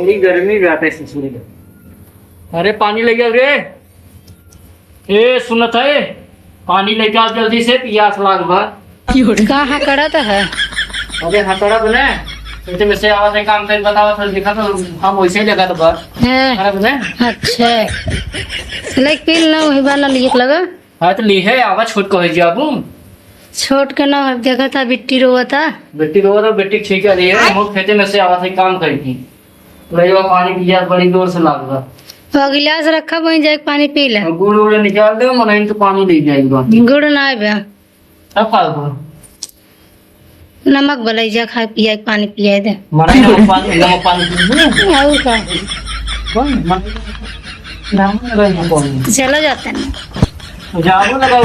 बड़ी गर्मी जाते ससुरी। अरे पानी ले आओ रे। ए सुनत है, पानी लेके आओ जल्दी से, प्यास लाग बा। कहाँ कड़ा तो है। अबे हथौड़ा बने तो में से आवाज काम कर बताओ थोड़ा दिखा तो हम वैसे ही लगा तो बा। हैं, अरे बने अच्छा लाइक पील ना वही वाला लिख लगा। हाँ तो ली है आवाज छोट कहे जी आप छोट के ना देखा था बिट्टी रोवा था। बेटी रो तो बेटी ठीक है रही है, हम खेते में से आवाज ही काम करी थी। ले जाओ पानी पिया बड़ी जोर से लाग बा। तो गिलास रखा वहीं जाके पानी पी ले। गुड़ उड़ निकाल दो मन तो पानी ले जाएगा। गुड़ ना बे अब फालतू नमक भलाई जा खा पिया के पानी पिया दे। मनाई नमक पानी पी और का कौन मन नाम लगा कौन चला जाता है। जाओ लगा वो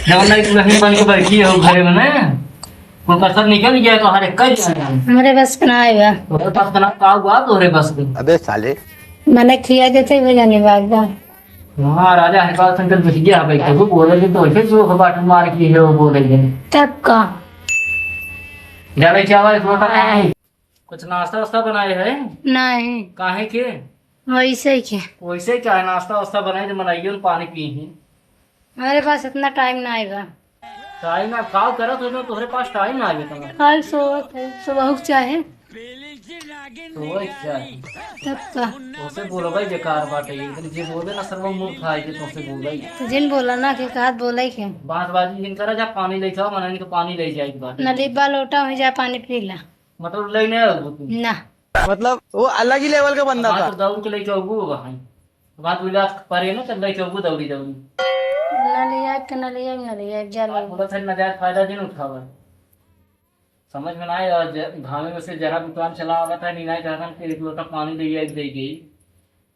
जब नहीं तू रखने बन के बैठी हो घर में ना वो कसर निकल गया तो हर एक कर जाएगा। हमारे बस का ना आएगा। तो तब तना का हुआ तो रे बस के अबे साले मैंने खिया देते हुए जाने बागदा। हां राजा हरपाल संकल बैठ गया भाई तो बोल रहे तो फिर जो बाट मार की है वो बोल रहे हैं तब का ज्यादा चावल थोड़ा कुछ नाश्ता वास्ता बनाए है नहीं काहे के वैसे ही के वैसे क्या है नाश्ता वास्ता बनाए तो बनाइए और पानी पिए हमारे पास इतना टाइम ना आएगा। टाइम ना काम करो तो तुम्हारे पास टाइम ना आवे तुम्हारे कल सुबह चाहे तो वो क्या है तब का उसे बोलो भाई बेकार बात है लेकिन जे बोले ना सर्व मुंह खाए के तुमसे बोल रही तो जिन बोला ना कि कहा बोला के बातबाजी जिन करा जा पानी ले जाओ मनाने को पानी ले जाएगी बात नलीबा लोटा हो जा पानी पी ला मतलब लेने आओ तुम ना मतलब वो अलग ही लेवल का बंदा था। बात दौड़ के ले जाओगू वहां बात उलास परे ना चल ले जाओगू दौड़ी दौड़ी न लिया जल बोला था नजायज फायदा दिन उठावा समझ में ना आया घामे में से जरा दुकान चला आवा था नहीं नहीं जाना कि एक लोटा पानी ले आई दे गई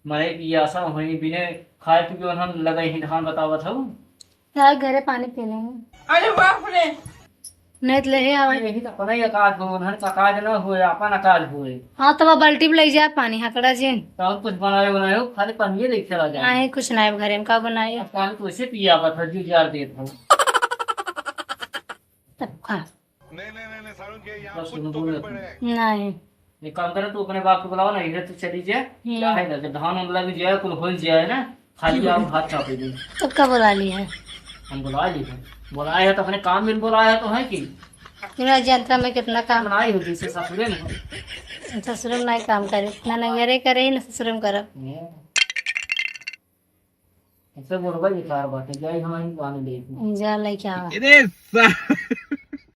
मरे की आशा होई बिने खाए पी के हम लगाई ही धान बतावा था यार घरे पानी पी लेंगे। अरे बाप रे नहीं तो ले आवा। यही तो पता ही आकाश हो उन्हन का काज ना होए अपन आकाश होए हाँ तो वह बाल्टी में ले जा पानी हकड़ा जिन तो कुछ बनाए बनाए खाली पानी ले चला जाए आए कुछ ना घरे में का बनाए पानी तो ऐसे पिया हुआ था जो जार देता हूँ तब का बस उन्हें बोल नहीं एक काम करे तू अपने बाप को बुलाओ ना इधर तो चली जाए क्या है ना धान उन लग जाए कुल हो जाए ना खाली आप हाथ चापे दे तब का बुला लिया है। हम बुला लिए हैं बुलाए है तो अपने काम में बुलाया है तो है कि मेरा यंत्र में कितना काम बनाई हो जैसे ससुरे में ससुर में नहीं काम करे ना नगरे करे ही ना ससुर में करब। ऐसे बोलो भाई ये कार बात है जाए हमारी पानी ले जा लेके आवा।